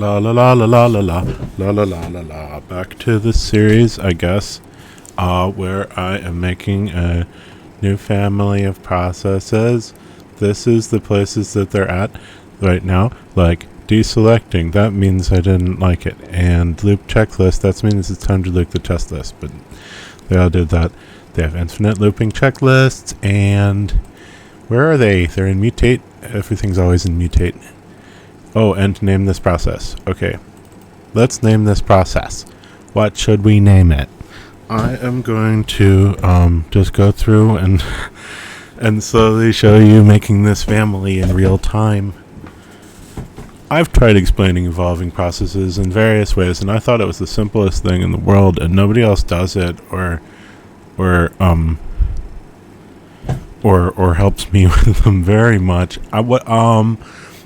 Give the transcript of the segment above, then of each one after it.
La la la la la la la la la la la la. Back to the series, I guess, where I am making a new family of processes. This is the places that they're at right now. Like deselecting, that means I didn't like it, and loop checklist, that means it's time to loop the test list. But they all did that. They have infinite looping checklists, and where are they? They're in mutate. Everything's always in mutate. Oh, and name this process. Okay, let's name this process. What should we name it? I am going to just go through and and slowly show you making this family in real time. I've tried explaining evolving processes in various ways, and I thought it was the simplest thing in the world, and nobody else does it or helps me with them very much.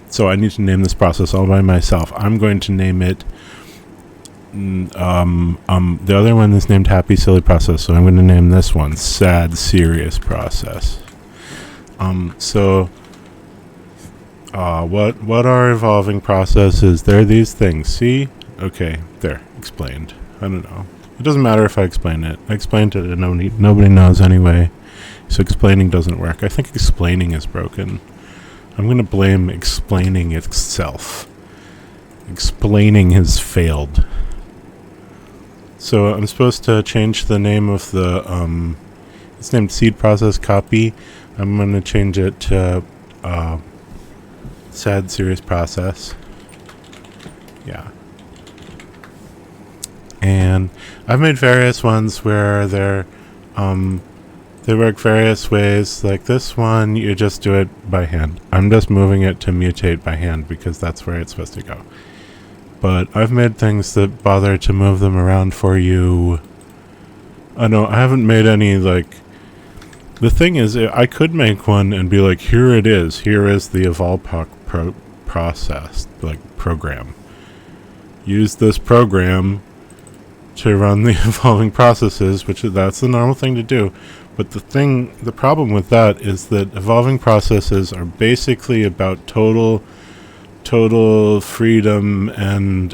So I need to name this process all by myself. I'm going to name it. The other one is named Happy Silly Process, so I'm going to name this one Sad Serious Process. What are evolving processes? They're these things. See? Okay, there, explained. I don't know. It doesn't matter if I explain it. I explained it and nobody knows anyway. So explaining doesn't work. I think explaining is broken. I'm going to blame explaining itself. Explaining has failed. So I'm supposed to change the name of the, it's named seed process copy. I'm going to change it to sad serious process. Yeah. And I've made various ones where they work various ways. Like this one, you just do it by hand. I'm just moving it to mutate by hand because that's where it's supposed to go. But I've made things that bother to move them around for you. I haven't made any, like... The thing is, I could make one and be like, here it is. Here is the evolproc process, like, program. Use this program to run the evolving processes, that's the normal thing to do. But the problem with that is that evolving processes are basically about total freedom and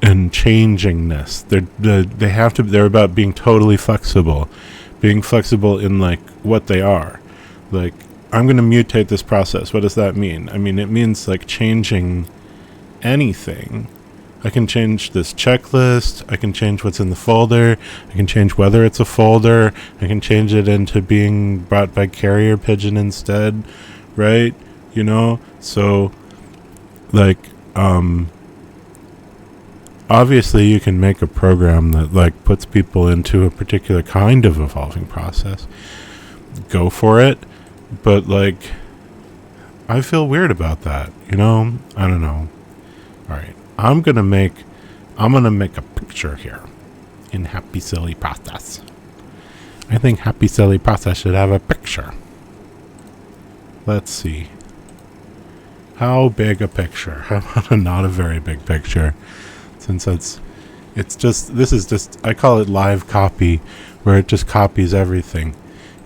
changingness. They're about being totally flexible in like what they are. Like, I'm going to mutate this process. What does that mean? I mean, it means like changing anything. I can change this checklist. I can change what's in the folder. I can change whether it's a folder. I can change it into being brought by carrier pigeon instead, right? You know? So, like, obviously you can make a program that, like, puts people into a particular kind of evolving process. Go for it. But, like, I feel weird about that, you know? I don't know. Alright. I'm gonna make a picture here in Happy Silly Process. I think Happy Silly Process should have a picture. Let's see. How big a picture? How about not a very big picture? Since this is just, I call it live copy, where it just copies everything.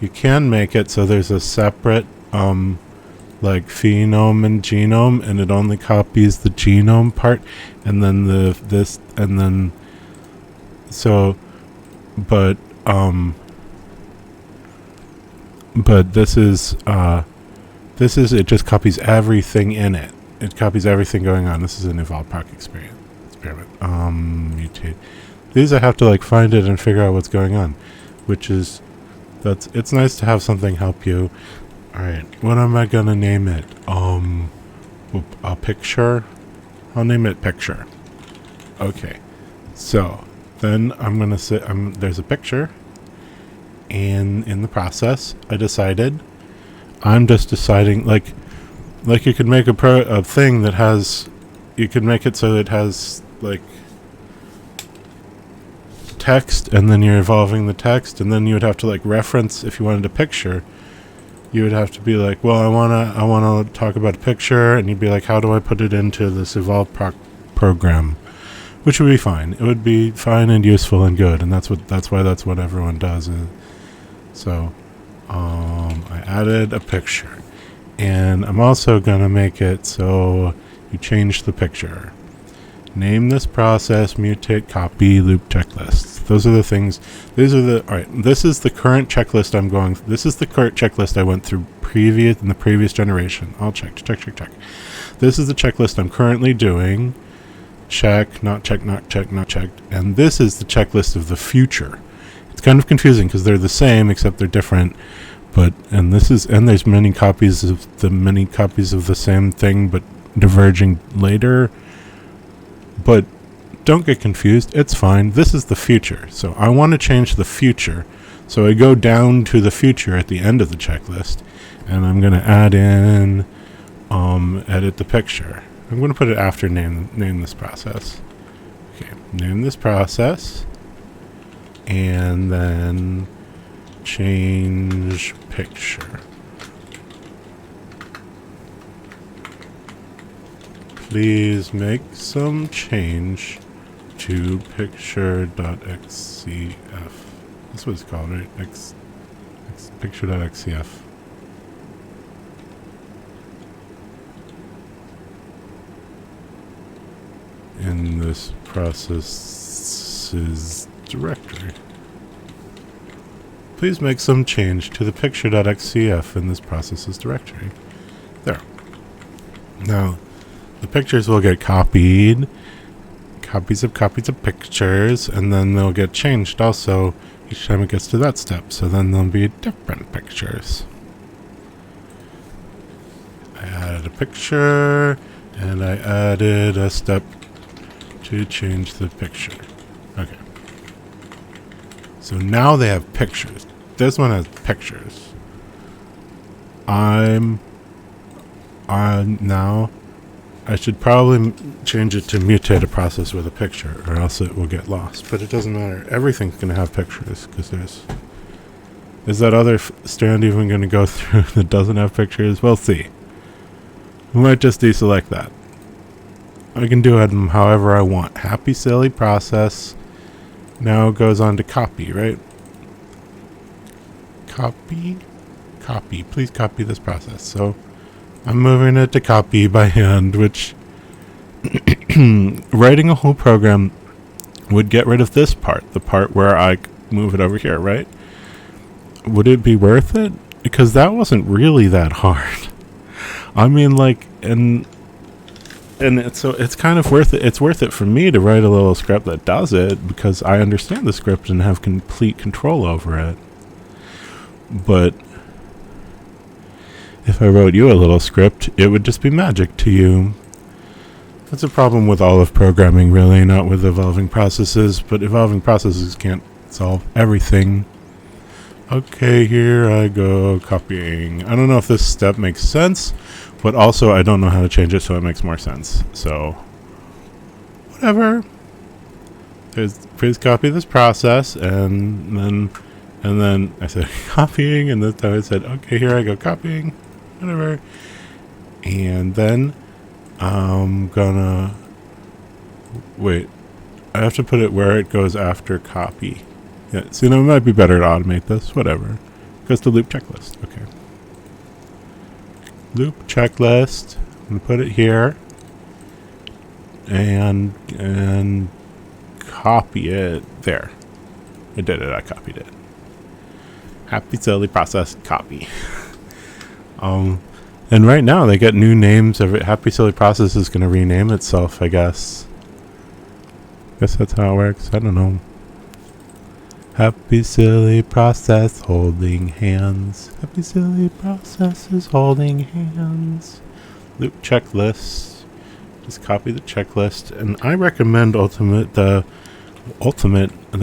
You can make it so there's a separate, like phenome and genome, and it only copies the genome part, and then but this is it just copies everything in it. It copies everything going on. This is an evolproc experiment. Mutate. These I have to like find it and figure out what's going on, it's nice to have something help you. Alright, what am I gonna name it? A picture? I'll name it picture. Okay, so then I'm gonna say, there's a picture, and in the process, I'm just deciding, like you could make a thing that has, you could make it so it has, like, text, and then you're evolving the text, and then you would have to, like, reference, if you wanted a picture, you would have to be like, well, I wanna talk about a picture, and you'd be like, how do I put it into this evolproc program? Which would be fine. It would be fine and useful and good, and that's why everyone does. So, I added a picture, and I'm also gonna make it so You change the picture. Name this process, mutate, copy, loop checklists. Those are the things. Alright, this is the current checklist this is the current checklist I went through in the previous generation. I'll check. This is the checklist I'm currently doing. Check, not check, not check, not checked. And this is the checklist of the future. It's kind of confusing because they're the same except they're different. There's many copies of the same thing but diverging later. But don't get confused. It's fine. This is the future. So I want to change the future. So I go down to the future at the end of the checklist. And I'm going to add in, edit the picture. I'm going to put it after name this process. Okay, name this process. And then change picture. Please make some change to picture.xcf. That's what it's called, right? Picture.xcf. In this process's directory. Please make some change to the picture.xcf in this process's directory. There. Now, the pictures will get copied, copies of pictures, and then they'll get changed also each time it gets to that step. So then there'll be different pictures. I added a picture, and I added a step to change the picture. Okay. So now they have pictures. This one has pictures. Now I should probably change it to mutate a process with a picture, or else it will get lost. But it doesn't matter. Everything's going to have pictures, because is that other strand even going to go through that doesn't have pictures? We'll see. We might just deselect that. I can do it however I want. Happy silly process now goes on to copy, right? Copy. Please copy this process. So I'm moving it to copy by hand, which writing a whole program would get rid of this part, the part where I move it over here, right? Would it be worth it? Because that wasn't really that hard. I mean, it's kind of worth it. It's worth it for me to write a little script that does it because I understand the script and have complete control over it. But if I wrote you a little script, it would just be magic to you. That's a problem with all of programming, really, not with evolving processes, but evolving processes can't solve everything. Okay, here I go, copying. I don't know if this step makes sense, but also I don't know how to change it so it makes more sense. So, whatever. Please copy this process, and then I said copying, and this time I said, okay, here I go, copying. Whatever. And then I'm gonna wait. I have to put it where it goes after copy. Yeah, see, it might be better to automate this. Whatever. It goes to loop checklist. Okay. Loop checklist. I'm gonna put it here and copy it there. I did it. I copied it. Happy silly process copy. And right now they get new names. Happy silly process is going to rename itself, I guess. Guess that's how it works. I don't know. Happy silly process holding hands. Happy silly process is holding hands. Loop checklist. Just copy the checklist. And I recommend Ultimate. They're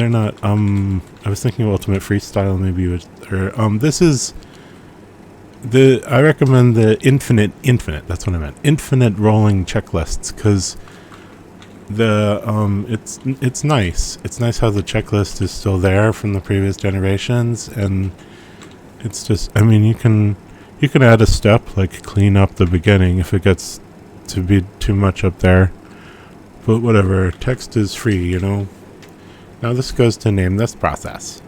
not, I was thinking of Ultimate Freestyle, maybe, this is I recommend the infinite, that's what I meant, infinite rolling checklists, because it's nice. It's nice how the checklist is still there from the previous generations, and it's just, I mean, you can add a step, like clean up the beginning if it gets to be too much up there, but whatever, text is free, you know. Now this goes to name this process.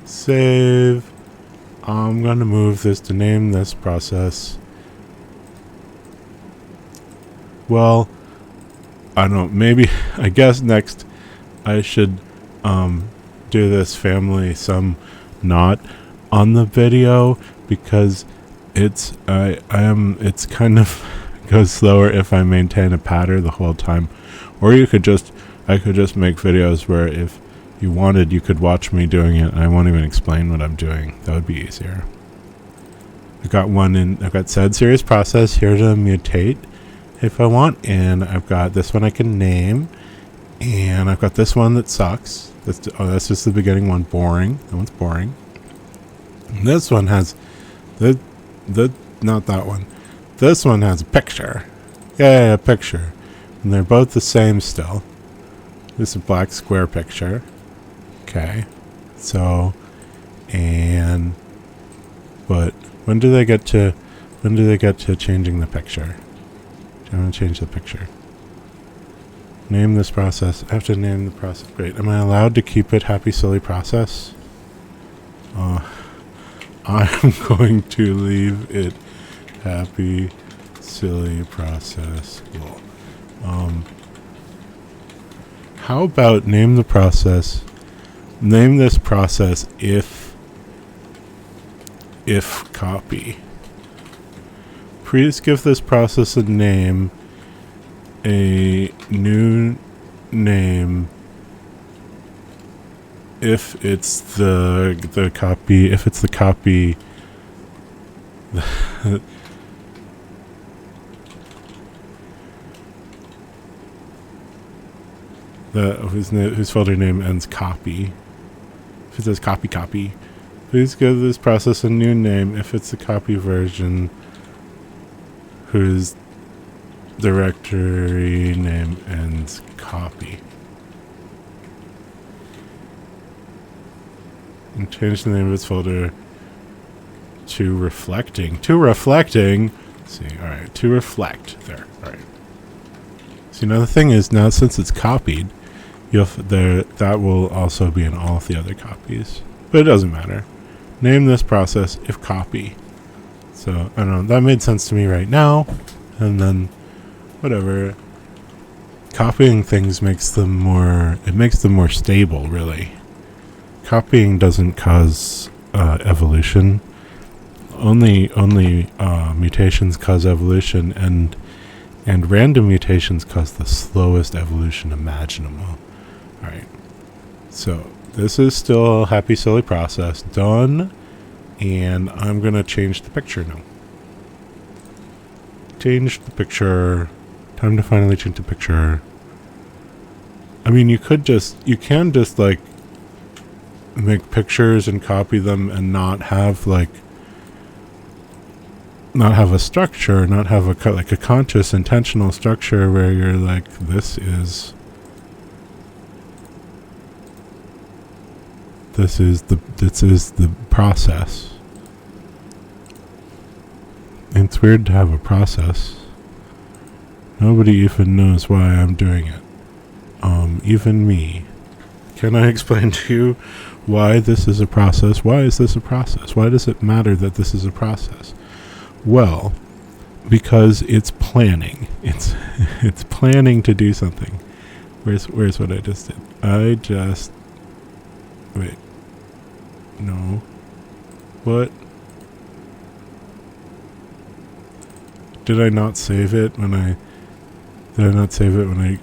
Save. I'm going to move this to name this process. Well, I don't know, maybe, I guess next I should do this family sum not on the video, because it's kind of goes slower if I maintain a pattern the whole time. Or I could just make videos where if you wanted, you could watch me doing it and I won't even explain what I'm doing. That would be easier. I've got said series process here to mutate if I want, and I've got this one I can name, and I've got this one that sucks. That's just the beginning one, boring. That one's boring. And this one has not that one. This one has a picture. Yeah, a picture. And they're both the same still. This is a black square picture. Okay. So, but when do they get to changing the picture? I'm going to change the picture. Name this process. I have to name the process. Great. Am I allowed to keep it happy silly process? I'm going to leave it happy silly process. Well, how about name this process if copy. Please give this process a new name if it's the copy, whose folder name ends copy. If it says copy, please give this process a new name if it's the copy version whose directory name ends copy. And change the name of its folder to reflecting. Let's see, alright, to reflect. There, alright. So now the thing is, now since it's copied, that will also be in all of the other copies. But it doesn't matter. Name this process if copy. So, I don't know, that made sense to me right now. And then, whatever. Copying things makes them more stable, really. Copying doesn't cause evolution. Only mutations cause evolution, and random mutations cause the slowest evolution imaginable. Alright. So, this is still a happy silly process. Done. And I'm going to change the picture now. Change the picture. Time to finally change the picture. I mean, you can just like make pictures and copy them and not have a structure, not have a conscious intentional structure where you're like, this is the process. It's weird to have a process. Nobody even knows why I'm doing it. Even me. Can I explain to you why this is a process? Why is this a process? Why does it matter that this is a process? Well, because it's planning. It's planning to do something. Where's what I just did? Wait. No. What? Did I not save it when I...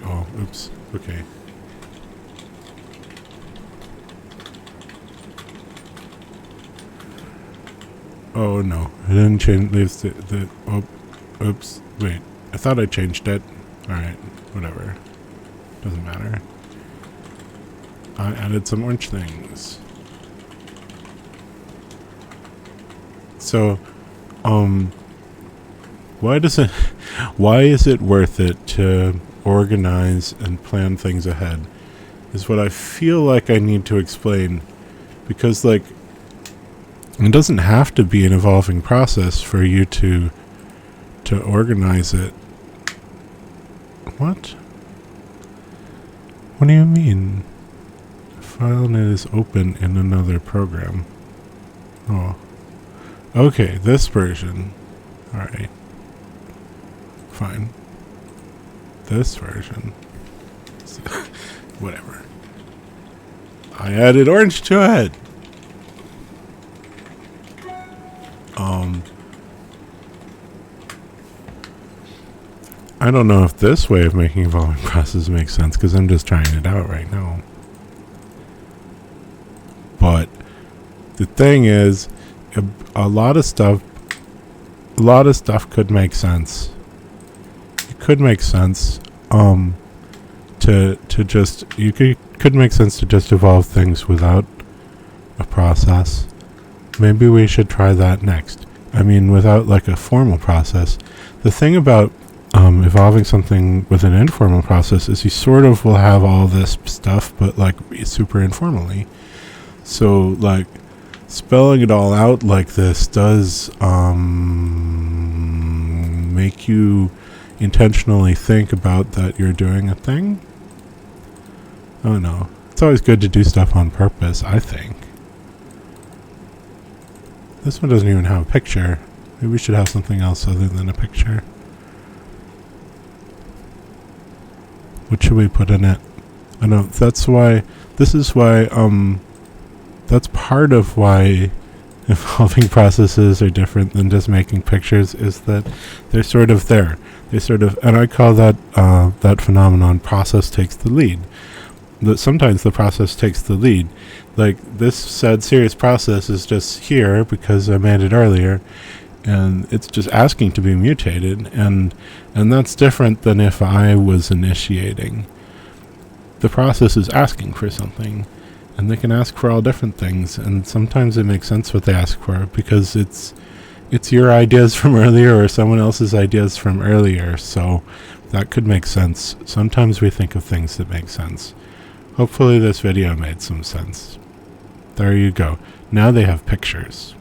Oh, oops. Okay. Oh, no. I didn't change the... Oh, oops. Wait. I thought I changed it. Alright. Whatever. Doesn't matter. I added some orange things. So, why is it worth it to organize and plan things ahead? Is what I feel like I need to explain. Because, like, it doesn't have to be an evolving process for you to organize it. What? What do you mean? FileNet is open in another program. Oh. Okay, this version. Alright. Fine. this version. Whatever. I added orange to it. I don't know if this way of making evolving process makes sense because I'm just trying it out right now. But the thing is, a lot of stuff could make sense. It could make sense could make sense to just evolve things without a process. Maybe we should try that next. I mean, without like a formal process. The thing about evolving something with an informal process is you sort of will have all this stuff, but like super informally. So like spelling it all out like this does make you intentionally think about that you're doing a thing. I don't know. It's always good to do stuff on purpose, I think. This one doesn't even have a picture. Maybe we should have something else other than a picture. What should we put in it? I know that's part of why evolving processes are different than just making pictures, is that they're sort of there. And I call that that phenomenon process takes the lead. That sometimes the process takes the lead. Like this said serious process is just here because I made it earlier, and it's just asking to be mutated, and that's different than if I was initiating. The process is asking for something, and they can ask for all different things, and sometimes it makes sense what they ask for because it's your ideas from earlier or someone else's ideas from earlier, so that could make sense. Sometimes we think of things that make sense. Hopefully this video made some sense. There you go. Now they have pictures.